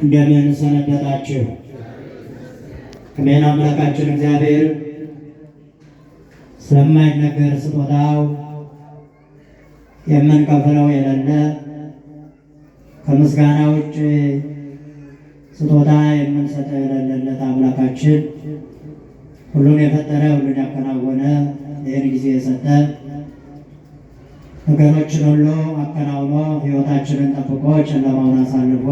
እንደምን ሰነበታችሁ? አሜን። አምላካችን እግዚአብሔር ስለማይነገር ስጦታው የምንከፍለው የሌለ ከምስጋና ውጭ ስጦታ የምንሰጠው የሌለለት አምላካችን ሁሉን የፈጠረ ሁሉን ያከናወነ ይህን ጊዜ የሰጠ ነገሮችን ሁሉ አከናውኖ ሕይወታችንን ጠብቆ ጨለማውን አሳልፎ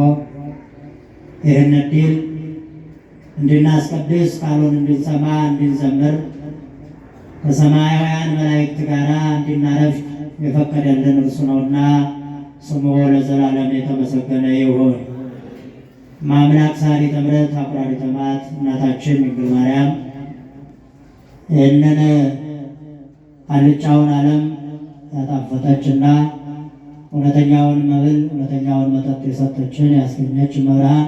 ይህን ዕድል እንድናስቀድስ ቃሉን እንድንሰማ እንድንዘምር ከሰማያውያን መላእክት ጋር እንድናረፍ የፈቀደልን እርሱ ነውና ስሙ ለዘላለም የተመሰገነ ይሁን። ማምላክ ሣሊተ ምሕረት አቁራሪተ መዓት እናታችን ድንግል ማርያም ይህንን አልጫውን ዓለም ያጣፈጠችና እውነተኛውን መብል እውነተኛውን መጠጥ የሰጠችን ያስገኘች መብርሃን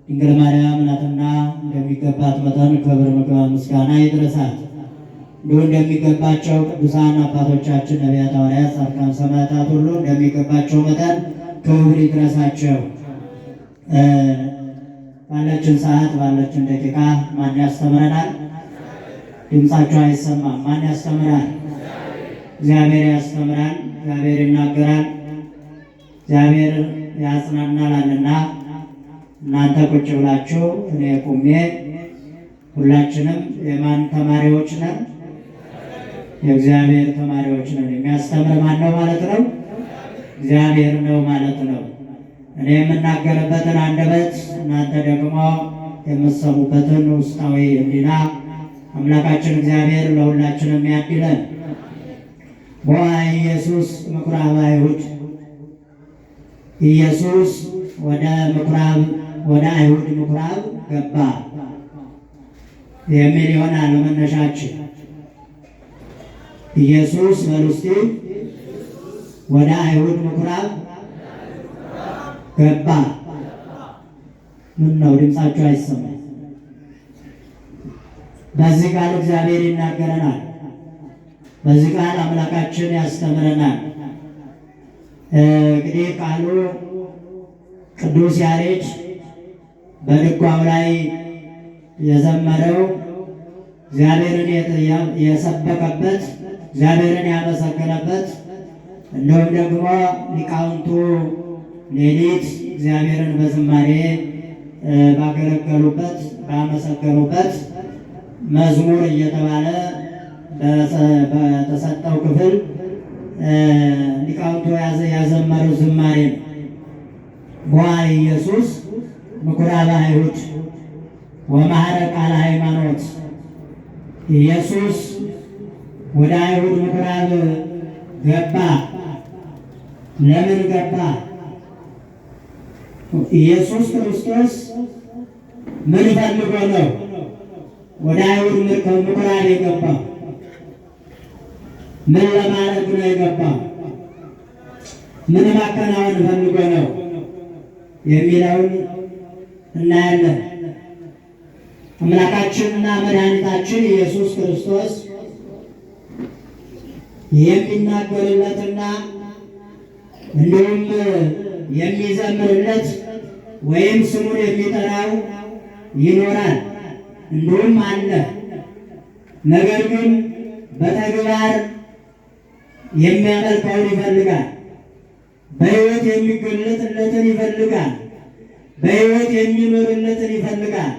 ድንግል ማርያም ናትና እንደሚገባት መጠን ክብር ምስጋና ይድረሳት። እንዲሁ እንደሚገባቸው ቅዱሳን አባቶቻችን ነቢያት፣ ሐዋርያት፣ ጻድቃን፣ ሰማዕታት ሁሉ እንደሚገባቸው መጠን ክብር ይድረሳቸው። ባለችን ሰዓት ባለችን ደቂቃ ማን ያስተምረናል? ድምፃቸው አይሰማም። ማን ያስተምራል? እግዚአብሔር ያስተምራል። እግዚአብሔር ይናገራል። እግዚአብሔር ያጽናናላልና እናንተ ቁጭ ብላችሁ እኔ ቁሜ ሁላችንም የማን ተማሪዎች ነን? የእግዚአብሔር ተማሪዎች ነን። የሚያስተምር ማን ነው ማለት ነው? እግዚአብሔር ነው ማለት ነው። እኔ የምናገርበትን አንደበት እናንተ ደግሞ የምትሰሙበትን ውስጣዊ ሕሊና አምላካችን እግዚአብሔር ለሁላችንም ያድለን። ቦአ ኢየሱስ ምኵራበ አይሁድ። ኢየሱስ ወደ አይሁድ ምኵራብ ገባ የሚል ይሆናል መነሻችን። ኢየሱስ በሉስቲ ወደ አይሁድ ምኵራብ ገባ። ምን ነው ድምፃቸው አይሰማም? በዚህ ቃል እግዚአብሔር ይናገረናል። በዚህ ቃል አምላካችን ያስተምረናል። እንግዲህ ቃሉ ቅዱስ ያሬድ በድጓው ላይ የዘመረው እግዚአብሔርን የሰበከበት እግዚአብሔርን ያመሰገነበት እንዲሁም ደግሞ ሊቃውንቱ ሌሊት እግዚአብሔርን በዝማሬ ባገለገሉበት ባመሰገኑበት መዝሙር እየተባለ በተሰጠው ክፍል ሊቃውንቱ ያዘመረው ዝማሬ ነው። ቦአ ኢየሱስ ምኵራበ አይሁድ ወመሐረ ቃለ ሃይማኖት። ኢየሱስ ወደ አይሁድ ምኵራብ ገባ። ለምን ገባ? ኢየሱስ ክርስቶስ ምን ፈልጎ ነው ወደ አይሁድ ምኵራብ የገባው? ምን ለማድረግ ነው የገባው? ምን ማከናወን ፈልጎ ነው የሚለውን እናያለን። አምላካችንና መድኃኒታችን ኢየሱስ ክርስቶስ የሚናገርለትና እንዲሁም የሚዘምርለት ወይም ስሙን የሚጠራው ይኖራል፣ እንዲሁም አለ። ነገር ግን በተግባር የሚያመልከውን ይፈልጋል። በሕይወት የሚገለጥለትን ይፈልጋል። በሕይወት የሚኖርለትን ይፈልጋል።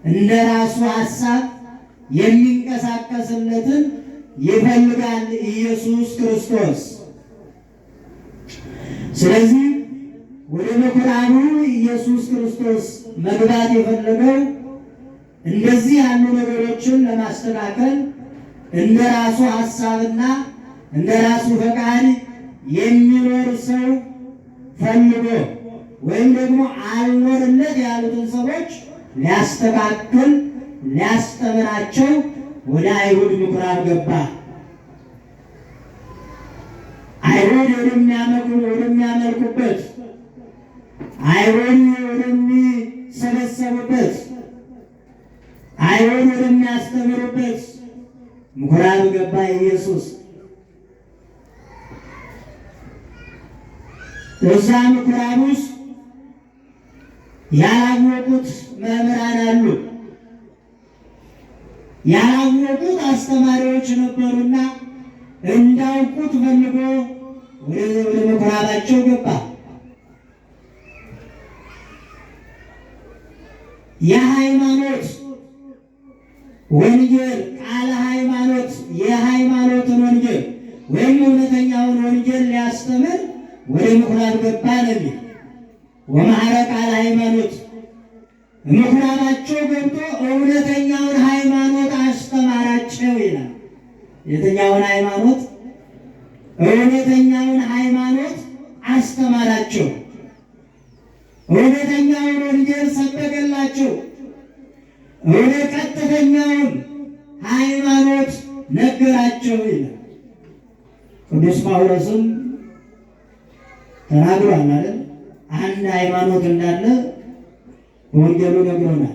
እንደ ራሱ ሐሳብ የሚንቀሳቀስለትን ይፈልጋል ኢየሱስ ክርስቶስ። ስለዚህ ወደ ምኵራቡ ኢየሱስ ክርስቶስ መግባት የፈለገው እንደዚህ ያሉ ነገሮችን ለማስተካከል እንደ ራሱ ሐሳብና እንደ ራሱ ፈቃድ የሚኖር ሰው ፈልጎ ወይም ደግሞ አልኖርለት ያሉትን ሰዎች ሊያስተካክል ሊያስተምራቸው ወደ አይሁድ ምኵራብ ገባ። አይሁድ ወደሚያመልኩበት፣ አይሁድ ወደሚሰበሰቡበት፣ አይሁድ ወደሚያስተምሩበት ምኵራብ ገባ ኢየሱስ። እዛ ምኵራብ ውስጥ ያላወቁት መምህራን አሉ፣ ያላወቁት አስተማሪዎች ነበሩና እንዳውቁት ፈልጎ ወደ ምኩራባቸው ገባ። የሃይማኖት ወንጌል ቃለ ሃይማኖት የሃይማኖትን ወንጌል ወይም እውነተኛውን ወንጌል ሊያስተምር ወደ ምኩራብ ገባ ነቢ ወመሐረ ቃለ ሃይማኖት ምኩራባቸው ገብቶ እውነተኛውን ሃይማኖት አስተማራቸው ይላል። የትኛውን ሃይማኖት? እውነተኛውን ሃይማኖት አስተማራቸው። እውነተኛውን ወንጌል ሰበከላቸው። ቀጥተኛውን ሃይማኖት ነገራቸው ይላል። ቅዱስ ጳውሎስም ተናግሯል አይደል? አንድ ሃይማኖት እንዳለ በወንጌሉ ነግሮናል።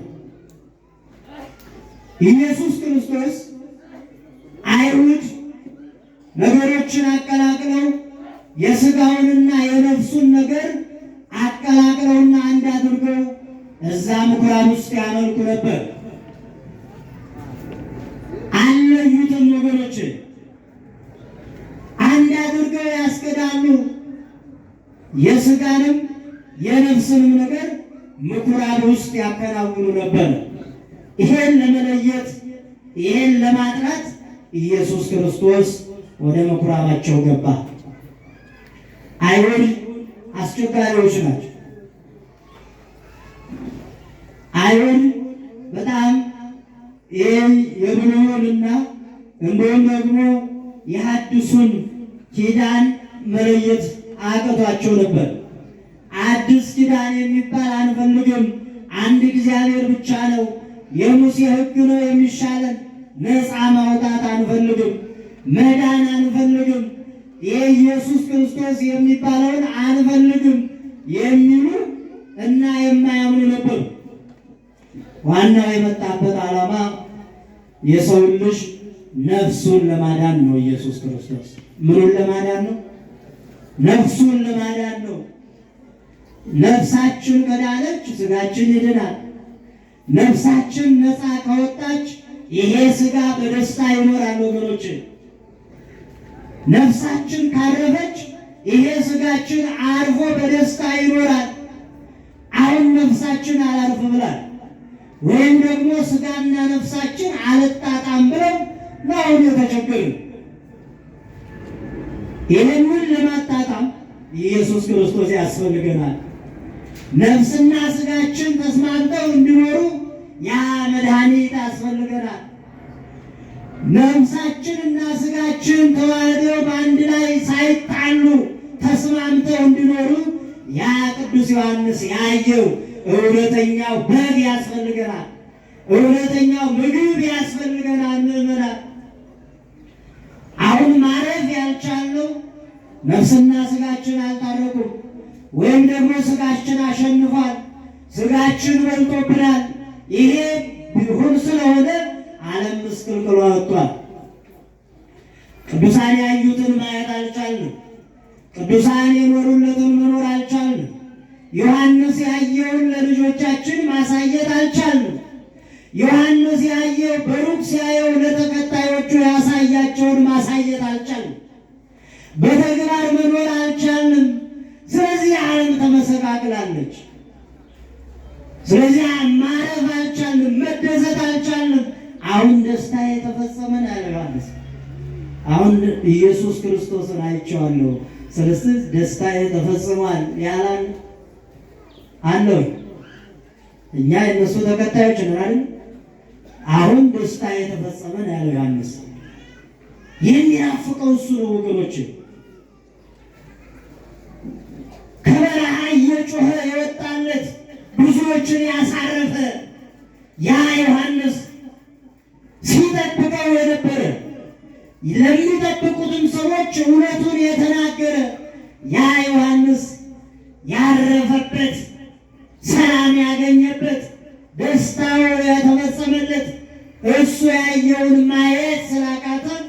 ኢየሱስ ክርስቶስ አይሁድ ነገሮችን አቀላቅለው የሥጋውንና የነፍሱን ነገር አቀላቅለውና አንድ አድርገው እዛ ምኩራብ ውስጥ ያመልኩ ነበር። አለዩትም ወገኖች፣ አንድ አድርገው ያስከዳሉ። የሥጋንም የነፍስንም ነገር ምኩራብ ውስጥ ያከናውኑ ነበር። ይሄን ለመለየት ይሄን ለማጥራት ኢየሱስ ክርስቶስ ወደ ምኩራባቸው ገባ። አይሁድ አስቸጋሪዎች ናቸው። አይሁድ በጣም የብሉይንና እንዲሁም ደግሞ የሐዲሱን ኪዳን መለየት አቅቷቸው ነበር። አዲስ ኪዳን የሚባል አንፈልግም፣ አንድ እግዚአብሔር ብቻ ነው፣ የሙሴ ሕግ ነው የሚሻለን፣ ነፃ ማውጣት አንፈልግም፣ መዳን አንፈልግም፣ የኢየሱስ ክርስቶስ የሚባለውን አንፈልግም የሚሉ እና የማያምኑ ነበሩ። ዋናው የመጣበት ዓላማ የሰው ልጅ ነፍሱን ለማዳን ነው። ኢየሱስ ክርስቶስ ምኑን ለማዳን ነው? ነፍሱን ለማዳን ነው። ነፍሳችን ከዳነች ሥጋችን ይድናል። ነፍሳችን ነፃ ከወጣች ይሄ ሥጋ በደስታ ይኖራል ወገኖች። ነፍሳችን ካረፈች ይሄ ሥጋችን አርፎ በደስታ ይኖራል። አሁን ነፍሳችን አላርፍ ብላል ወይም ደግሞ ሥጋና ነፍሳችን አልጣጣም ብለው ነው የተቸገርን። ይህንን ለማጣጣም ኢየሱስ ክርስቶስ ያስፈልገናል። ነፍስና ሥጋችን ተስማምተው እንዲኖሩ ያ መድኃኒት ያስፈልገናል። ነፍሳችንና ሥጋችን ተዋህደው በአንድ ላይ ሳይጣሉ ተስማምተው እንዲኖሩ ያ ቅዱስ ዮሐንስ ያየው እውነተኛው በግ ያስፈልገናል። እውነተኛው ምግብ ያስፈልገናል። ምዕመናን አሁን ማረፍ ያልቻልነው ነፍስና ሥጋችን አልታረቁም፣ ወይም ደግሞ ሥጋችን አሸንፏል፣ ሥጋችን በልጦብናል። ይሄ ቢሆን ስለሆነ ዓለም ምስቅልቅሎ ወጥቷል። ቅዱሳን ያዩትን ማየት አልቻልንም። ቅዱሳን የኖሩለትን መኖር አልቻልንም። ዮሐንስ ያየውን ለልጆቻችን ማሳየት አልቻልንም። ዮሐንስ ያየው በሩቅ ሲያየው ለተከታዮቹ ያሳያቸውን ማሳየት አልቻልንም። በተግባር መኖር አልቻልንም። ስለዚህ ዓለም ተመሰቃቅላለች። ስለዚህ ማረፍ አልቻልንም፣ መደሰት አልቻልንም። አሁን ደስታ የተፈጸመን ያለ ዮሐንስ አሁን ኢየሱስ ክርስቶስን አይቼዋለሁ፣ ስለዚህ ደስታ ተፈጽሟል ያላል አለው። እኛ የነሱ ተከታዮች ነን አይደል? አሁን ደስታ የተፈጸመን ያለ ዮሐንስ የሚናፍቀው እሱ ነው ወገኖች። ከበረሃ እየጮኸ የወጣለት ብዙዎችን ያሳረፈ ያ ዮሐንስ ሲጠብቀው የነበረ ለሚጠብቁትም ሰዎች እውነቱን የተናገረ ያ ዮሐንስ ያረፈበት፣ ሰላም ያገኘበት፣ ደስታው የተፈጸመለት እሱ ያየውን ማየት ስላቃተን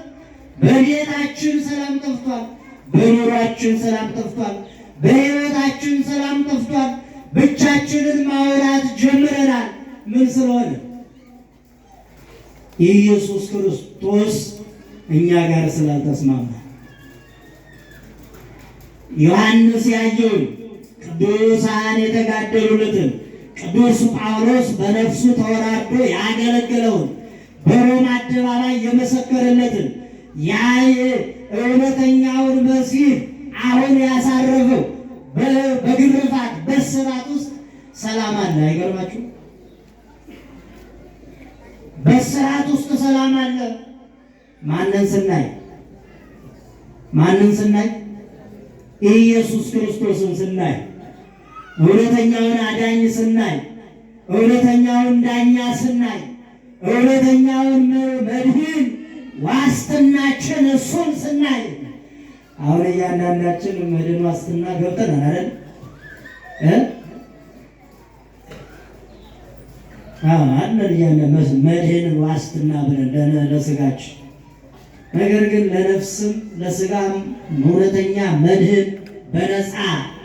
በቤታችን ሰላም ጠፍቷል፣ በኑሯችን ሰላም ጠፍቷል፣ በሕይወታችን ሰላም ጠፍቷል፣ ብቻችንን ማውራት ጀምረናል። ምን ስለሆነ? ኢየሱስ ክርስቶስ እኛ ጋር ስላልተስማማ። ዮሐንስ ያየውን ቅዱሳን የተጋደሉለትን ቅዱስ ጳውሎስ በነፍሱ ተወራርዶ ያገለገለውን በሮማ አደባባይ የመሰከረለትን ያ እውነተኛውን መሲህ አሁን ያሳረፈው በግርፋት በስራት ውስጥ ሰላም አለ። አይገርማችሁ? በስራት ውስጥ ሰላም አለ። ማንን ስናይ? ኢየሱስ ክርስቶስን ስናይ፣ እውነተኛውን አዳኝ ስናይ፣ እውነተኛውን ዳኛ ስናይ፣ እውነተኛውን መድህን ዋስትናችን እሱን ስናይ፣ አሁን እያንዳንዳችን መድህን ዋስትና ገብተናል አይደል? መድህን ዋስትና ብለን ለስጋችን፣ ነገር ግን ለነፍስም ለስጋም እውነተኛ መድህን በነፃ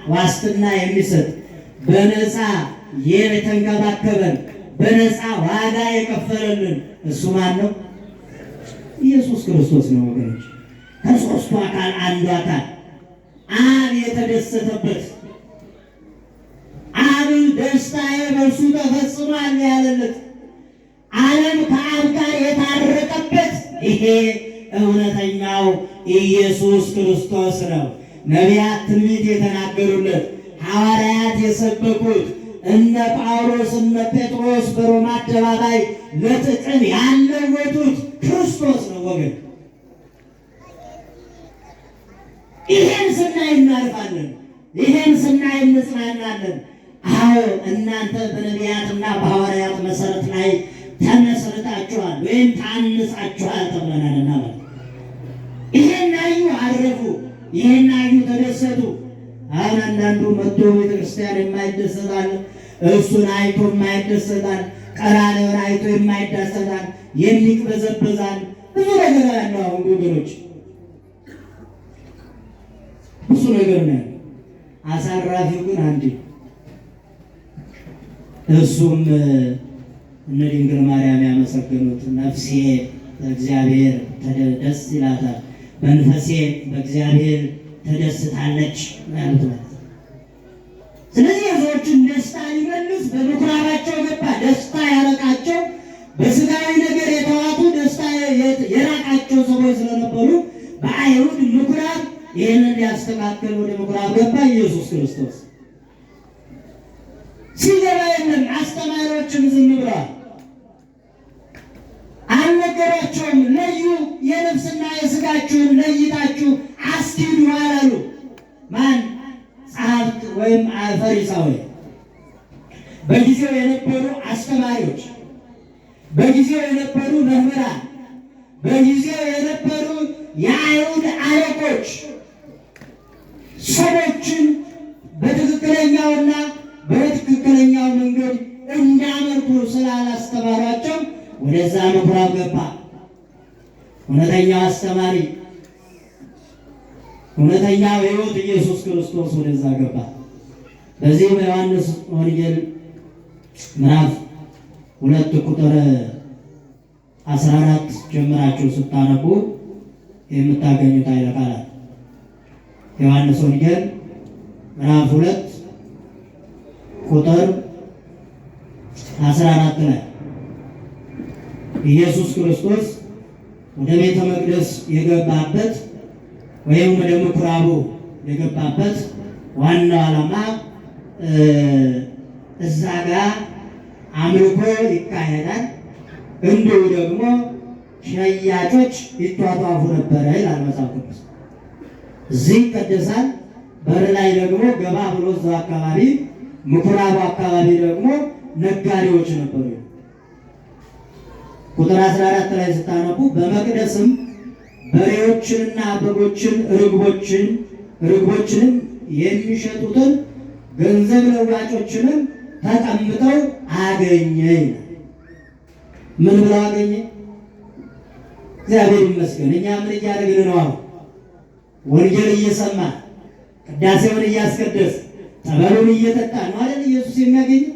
ዋስትና የሚሰጥ በነፃ የተንከባከበን በነፃ ዋጋ የከፈለልን እሱ ማን ነው? ኢየሱስ ክርስቶስ ነው ወገኖች። ከሦስቱ አካል አንዱ አካል አብ የተደሰተበት፣ አብ ደስታዬ በእርሱ ተፈጽሟል ያለለት፣ ዓለም ከአብ ጋር የታረቀበት ይሄ እውነተኛው ኢየሱስ ክርስቶስ ነው። ነቢያት ትንቢት የተናገሩለት፣ ሐዋርያት የሰበኩት፣ እነ ጳውሎስ እነ ጴጥሮስ በሮማ አደባባይ ለጥቅም ያለወጡት ክርስቶስ ነው ወገን። ይሄን ስናይ እናልፋለን። ይሄን ስናይ እንጽናናለን። አዎ እናንተ በነቢያትና በሐዋርያት መሰረት ላይ ተመስርታችኋል ወይም ታንጻችኋል ተብለናልና ማለት ይሄን አዩ አረፉ፣ ይሄን አዩ ተደሰቱ። አሁን አንዳንዱ መጥቶ ቤተክርስቲያን የማይደሰታል፣ እሱን አይቶ የማይደሰታል፣ ቀራንዮን አይቶ የማይደሰታል፣ የሚቅበዘበዛል፣ ብዙ ነገር ያለው አሁን ወገኖች፣ ብዙ ነገር ነው። አሳራፊው ግን አንዴ እሱም እነ ድንግል ማርያም ያመሰገኑት ነፍሴ በእግዚአብሔር ደስ ይላታል፣ መንፈሴ በእግዚአብሔር ተደስታለች ማለት ነው። ስለዚህ የሰዎችን ደስታ ሊመልስ በምኩራባቸው ገባ። ደስታ ያረቃቸው በስጋዊ ነገር የተዋጡ ደስታ የራቃቸው ሰዎች ስለነበሩ በአይሁድ ምኩራብ ይህንን ሊያስተካከል ወደ ምኩራብ ገባ ኢየሱስ ክርስቶስ። ሲገባ የለም አስተማሪዎችም ዝም ብለዋል፣ አልነገሯቸውም። ለዩ፣ የነፍስና የስጋችሁን ለይታችሁ አስኪዱ አላሉ። ማን? ጸሐፍት ወይም ፈሪሳዊ፣ በጊዜው የነበሩ አስተማሪዎች፣ በጊዜው የነበሩ መምህራን፣ በጊዜው የነበሩ የአይሁድ አለቆች ሰዎችን በትክክለኛውና በትክክለኛው መንገድ እንዳመልኩ ስላላስተማሯቸው ወደዛ ምኩራብ ገባ። እውነተኛው አስተማሪ፣ እውነተኛው ሕይወት ኢየሱስ ክርስቶስ ወደዛ ገባ። በዚህ በዮሐንስ ወንጌል ምዕራፍ 2 ቁጥር 14 ጀምራችሁ ስታነቡ የምታገኙት ኃይለ ቃላት ዮሐንስ ወንጌል ምዕራፍ 2 ቁጥር 14 ላይ ኢየሱስ ክርስቶስ ወደ ቤተ መቅደስ የገባበት ወይም ወደ ምኩራቡ የገባበት ዋናው ዓላማ እዛ ጋር አምልኮ ይካሄዳል፣ እንዲሁ ደግሞ ሸያጮች ይቷጧፉ ነበረ ይላል መጽሐፍ ቅዱስ። እዚህ ይቀደሳል፣ በር ላይ ደግሞ ገባ ብሎ እዛው አካባቢ ምኩራቡ አካባቢ ደግሞ ነጋዴዎች ነበሩ። ቁጥር 14 ላይ ስታነቡ በመቅደስም በሬዎችንና በጎችን ርግቦችንም የሚሸጡትን ገንዘብ ለዋጮችንም ተቀምጠው አገኘ። ምን ብለው አገኘ? እግዚአብሔር ይመስገን። እኛ ምን እያደረግን ነው? አሁን ወንጌል እየሰማን ቅዳሴውን እያስቀደስ ጠበሉን እየጠጣ ነው አይደል ኢየሱስ የሚያገኘው።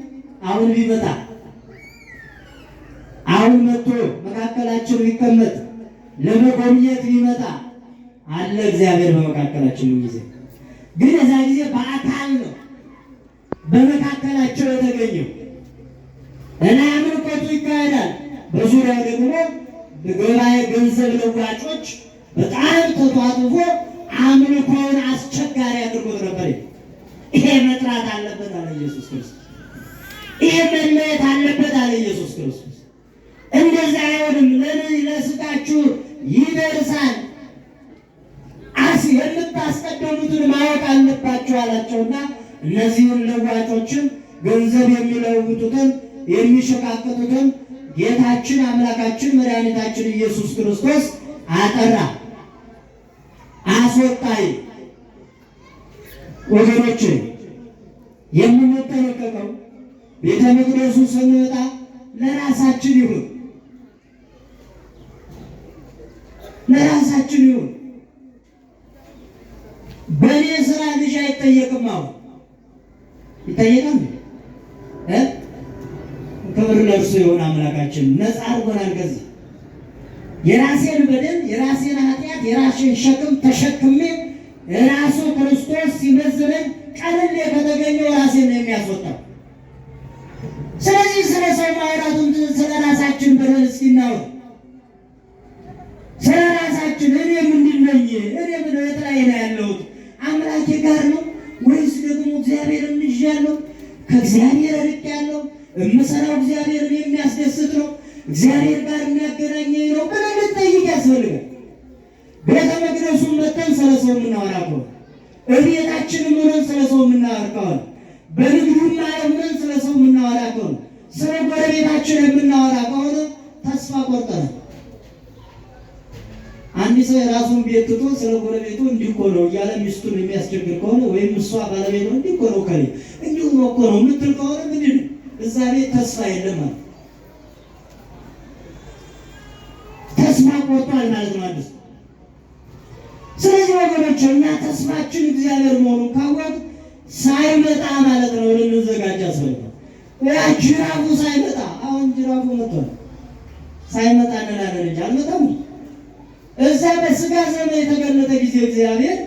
አሁን ቢመጣ አሁን መጥቶ መካከላችን ቢቀመጥ ለመጎብኘት ቢመጣ አለ እግዚአብሔር በመካከላችን ጊዜ ግን እዛ ጊዜ በአካል ነው በመካከላቸው የተገኘው እና አምልኮቱ ይካሄዳል። በዙሪያው ደግሞ በገበያ ገንዘብ ለዋጮች በጣም ተጧጡፎ አምልኮውን አስቸጋሪ አድርጎት ነበር። ይሄ መጥራት አለበት አለ ኢየሱስ ክርስቶስ። ይሄ መለየት አለበት አለ ኢየሱስ ክርስቶስ። እንደዛ አይሆንም፣ ለስጋችሁ ይደርሳል፣ የምታስቀደሙትን ማወቅ አለባችሁ አላቸውና እነዚህን ለዋጮችን ገንዘብ የሚለውጡትን የሚሸቃቀጡትን ጌታችን አምላካችን መድኃኒታችን ኢየሱስ ክርስቶስ አጠራ፣ አስወጣይ። ወገኖች የምንጠነቀቀው ቤተ መቅደሱ ስንወጣ ለራሳችን ይሁን፣ ለራሳችን ይሁን። በእኔ ስራ ልጅ አይጠየቅም። አሁን ይጠየቃል። ክብር ለእርሱ የሆነ አምላካችን ነፃ አድርጎናል። ከዚህ የራሴን በደል የራሴን ኃጢአት የራሴን ሸክም ተሸክሜ ራሱ ክርስቶስ ሲመዝነኝ ቀልሌ ከተገኘው ራሴን ነው የሚያስወጣው። ስለዚህ ስለ ሰው ማውራቱን ስለ ራሳችን በደል እስኪናወር ስለ ራሳችን እኔ ምንድን ነኝ? እኔ ምን ላይ ነው ያለሁት? አምላኬ ጋር ነው ወይስ ደግሞ እግዚአብሔርን ይዣለሁ? ከእግዚአብሔር ርቅ ያለው የምሰራው እግዚአብሔርን የሚያስደስት ነው? እግዚአብሔር ጋር የሚያገናኘኝ ነው ብለን ልንጠይቅ ያስፈልጋል። ቤተ መቅደሱን መተን ስለ ሰው የምናወራ ከሆነ እቤታችንም ሆነን ስለ ሰው የምናወራ ከሆነ በንግዱም ዓለም ሆነን ስለ ሰው የምናወራ ከሆነ ስለ ጎረቤታችን የምናወራ ከሆነ ተስፋ ቆርጠናል። አንድ ሰው የራሱን ቤት ትቶ ስለ ጎረቤቱ እንዲህ እኮ ነው እያለ ሚስቱን የሚያስቸግር ከሆነ ወይም እሷ ባለቤት ነው እንዲህ እኮ ነው ከሌ እንዲሁ ነው እኮ ነው የምትል ከሆነ ምንድን ነው እዛ ቤት ተስፋ የለም ማለት ተስፋ ቆርጧል ማለት ነው አዲስ። ስለዚህ ወገኖች እኛ ተስፋችን እግዚአብሔር መሆኑን ካወቅ ሳይመጣ ማለት ነው ልንዘጋጅ ያስፈልጋል። ያ ጅራፉ ሳይመጣ አሁን ጅራፉ መጥቷል ሳይመጣ እንላለን እንጂ አልመጣም። እዛ በስጋ ዘመን የተገለጠ ጊዜ እግዚአብሔር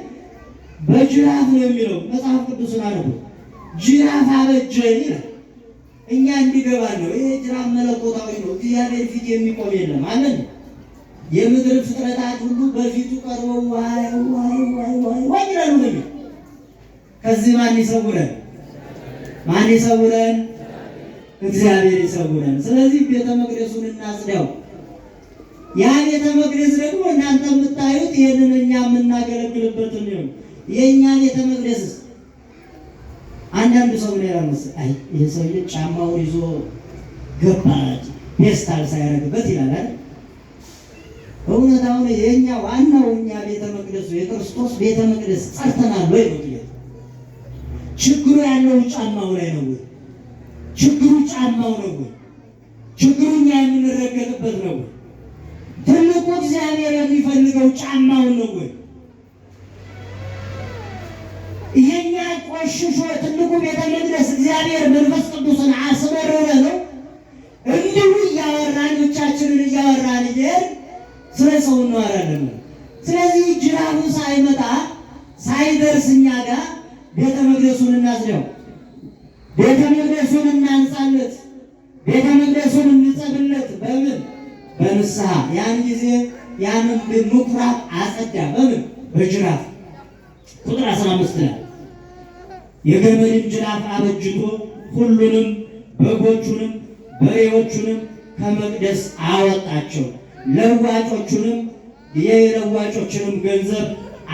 በጅራፍ ነው የሚለው መጽሐፍ ቅዱስን አነቡ። ጅራፍ አበጀ ይላል። እኛ እንዲገባን ነው። ይሄ ጅራፍ መለኮታዊ ነው። እግዚአብሔር ፊት የሚቆም የለም አለን። የምድር ፍጥረታት ሁሉ በፊቱ ቀርበው ዋይ ዋይ ዋይ ዋይ ዋይ ይላሉ ነው። ከዚህ ማን ይሰውረን? ማን ይሰውረን? እግዚአብሔር ይሰውረን። ስለዚህ ቤተ መቅደሱን እናጽዳው። ያ ቤተ መቅደስ ደግሞ እናንተ የምታዩት ይሄንን እኛ የምናገለግልበት ነው። የኛ ቤተ መቅደስ አንዳንድ ሰው ነው ያለው። አይ ይሄ ሰውዬ ጫማውን ይዞ ገባ ፌስታል ሳያረግበት ይላል አይደል? እውነታው የኛ ዋናው እኛ ቤተ መቅደሱ የክርስቶስ ቤተ መቅደስ ጸርተናል ወይ ነው ጥያቄ። ችግሩ ያለው ጫማው ላይ ነው ወይ? ችግሩ ጫማው ነው ወይ? ችግሩ እኛ የምንረገጥበት ነው ወይ? ትልቁ እግዚአብሔር የሚፈልገው ጫማውን ነው ወይ? የኛ ቆሽሾ ትልቁ ቤተ መቅደስ እግዚአብሔር መንፈስ ቅዱስን አስመረረ ነው። እንዲሁ እያወራን ብቻችንን እያወራን ይሄን ስለ ሰው እናወራለን። ስለዚህ ጅራፉ ሳይመጣ ሳይደርስ እኛ ጋር ቤተ መቅደሱን እናጽዳው፣ ቤተ መቅደሱን እናንጻለት፣ ቤተ መቅደሱን እንጸብለት። በምን? በንስሐ። ያን ጊዜ ያንን ምኩራብ አጸዳ። በምን? በጅራፍ። ቁጥር 15 ላይ የገመድን ጅራፍ አበጅቶ ሁሉንም በጎቹንም በሬዎቹንም ከመቅደስ አወጣቸው፣ ለዋጮቹንም የለዋጮችንም ገንዘብ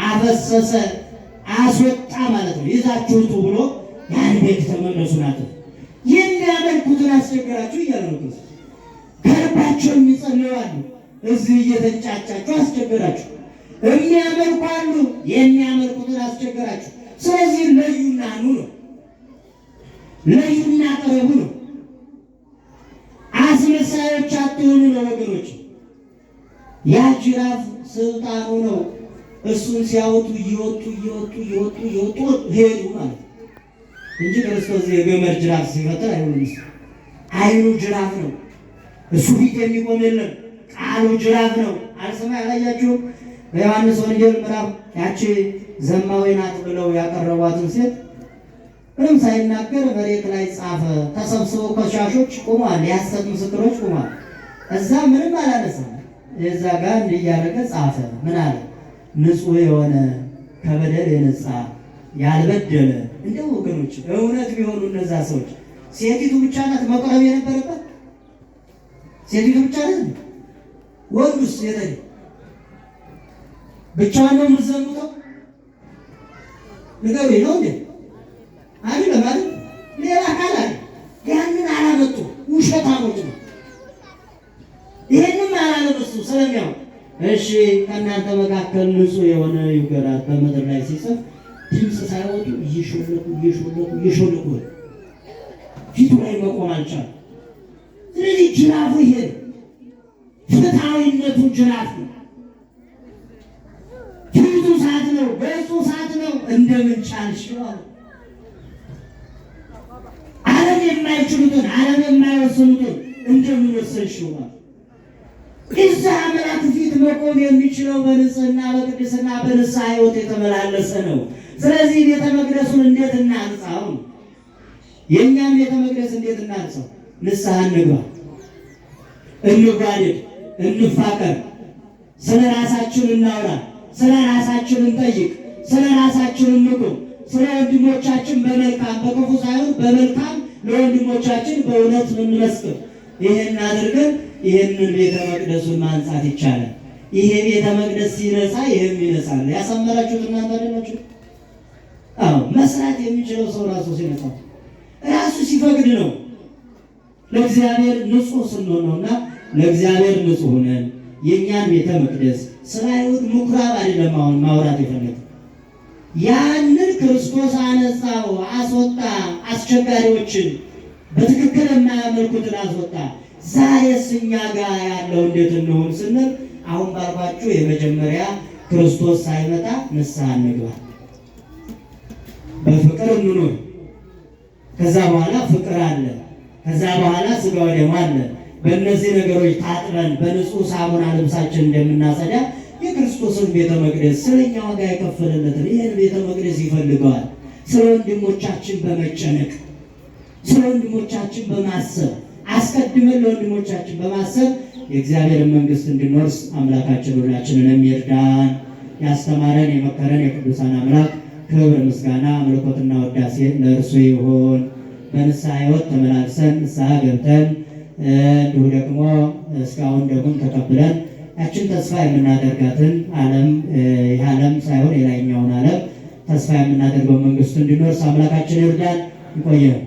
አፈሰሰ፣ አስወጣ ማለት ነው። ይዛችሁት ብሎ ያን ቤተ መቅደሱን አጠፋ። የሚያመልኩትን አስቸገራችሁ እያለ ነው። ከልባቸው የሚጸልዩ አሉ፣ እዚህ እየተንጫጫችሁ አስቸገራችሁ። የሚያመልኩ አሉ፣ የሚያመልኩትን አስቸገራችሁ። ስለዚህ ለዩና ኑ ነው፣ ለዩና ቅረቡ ነው። አስመሳዮች አትሆኑ ነው ወገኖች። ያ ጅራፍ ስልጣኑ ነው። እሱን ሲያወጡ እየወጡ ሄዱ ማለት ነው። እንጂ ክርስቶስ የገመድ ጅራፍ ሲፈጥር አይሆንም። አይኑ ጅራፍ ነው። እሱ ፊት የሚቆም የለም። ቃሉ ጅራፍ ነው። አልሰማ ያላያችሁም? በዮሐንስ ወንጌል ምዕራፍ ያቺ ዘማዊ ናት ብለው ያቀረቧትን ሴት ምንም ሳይናገር መሬት ላይ ጻፈ። ተሰብስበው ከሻሾች ቆመዋል፣ የሐሰት ምስክሮች ቆመዋል። እዛ ምንም አላነሳም። የዛ ጋር እንዲያረገ ጻፈ። ምን አለ? ንጹሕ የሆነ ከበደል የነጻ ያልበደለ። እንደው ወገኖች እውነት ቢሆኑ እነዛ ሰዎች ሴቲቱ ብቻ ናት መቅረብ የነበረበት? ሴቲቱ ብቻ ናት? ወንዱስ የተለ ብቻዋን ነው የምትዘሙተው? ንገሩኝ። ነው እንዴ? አይደለም አይደል? ሌላ አካል አለ። ያንን አላመጡ። ውሸታሞች ነው። ይሄንም አላለበሱ ስለሚያው። እሺ ከእናንተ መካከል ንጹሕ የሆነ ይውገራት። በምድር ላይ ሲጽፍ ድምፅ ሳይወጡ እየሾለኩ ፊቱ ላይ መቆም አልቻለም። ስለዚህ ጅራፉ ይሄ ፍትሐዊነቱ ጅራፍ ነው። ፊቱ ሳት ነው፣ ገጹ ሳት ነው። እንደምን ቻልሽ አለ። ዓለም የማይችሉትን ዓለም የማይወስኑትን እንደምን ወሰንሽው አለ። እዛ አምላክ ፊት መቆም የሚችለው በንጽህና በቅድስና በንስሐ ሕይወት የተመላለሰ ነው። ስለዚህ ቤተ መቅደሱን እንዴት እናንጻው? የእኛም ቤተ መቅደስ እንዴት እናንጻው? ንስሐ እንግባ፣ እንጓደድ፣ እንፋቀር፣ ስለ ራሳችን እናውራ፣ ስለ ራሳችን እንጠይቅ፣ ስለ ራሳችን እንቁም፣ ስለ ወንድሞቻችን በመልካም በክፉ ሳይሆን በመልካም ለወንድሞቻችን በእውነት እንመስክር። ይሄን አድርገን ይሄንን ቤተ መቅደሱን ማንጻት ይቻላል። ይሄ ቤተ መቅደስ ሲነጻ ይሄም ይነጻል። ያሳመራችሁት እናንተ አይደላችሁ? አዎ፣ መስራት የሚችለው ሰው ራሱ ሲነጻ ራሱ ሲፈቅድ ነው። ለእግዚአብሔር ንጹሕ ስንሆን ነውና ለእግዚአብሔር ንጹሕ ነን። የእኛን ቤተ መቅደስ ስለ አይሁድ ምኩራብ አይደለም አሁን ማውራት የፈለገ። ያንን ክርስቶስ አነጻው፣ አስወጣ። አስቸጋሪዎችን በትክክል የማያመልኩትን አስወጣ። ዛሬስ እኛ ጋር ያለው እንዴት እንሆን ስንል አሁን ባልኳችሁ የመጀመሪያ ክርስቶስ ሳይመጣ ንስሐ እንግባ፣ በፍቅር እንኑር። ከዛ በኋላ ፍቅር አለ። ከዛ በኋላ ሥጋ ወደሙ አለ። በእነዚህ ነገሮች ታጥበን በንጹሕ ሳሙና ልብሳችን እንደምናጸዳ የክርስቶስን ቤተ መቅደስ ስለኛ ዋጋ የከፈለለትን ይህን ቤተ መቅደስ ይፈልገዋል። ስለ ወንድሞቻችን በመጨነቅ ስለ ወንድሞቻችን በማሰብ አስቀድመን ለወንድሞቻችን በማሰብ የእግዚአብሔርን መንግሥት እንድንወርስ አምላካችን ሁላችንንም ይርዳን። ያስተማረን የመከረን የቅዱሳን አምላክ ክብር ምስጋና አምልኮትና ወዳሴ ለእርሱ ይሁን። በንስሐ ሕይወት ተመላልሰን ንስሐ ገብተን እንዲሁ ደግሞ እስካሁን ደግሞ ተቀብለን ያችን ተስፋ የምናደርጋትን ዓለም ይህ ዓለም ሳይሆን የላይኛውን ዓለም ተስፋ የምናደርገው መንግሥቱ እንድንወርስ አምላካችን ይርዳን። ይቆየን።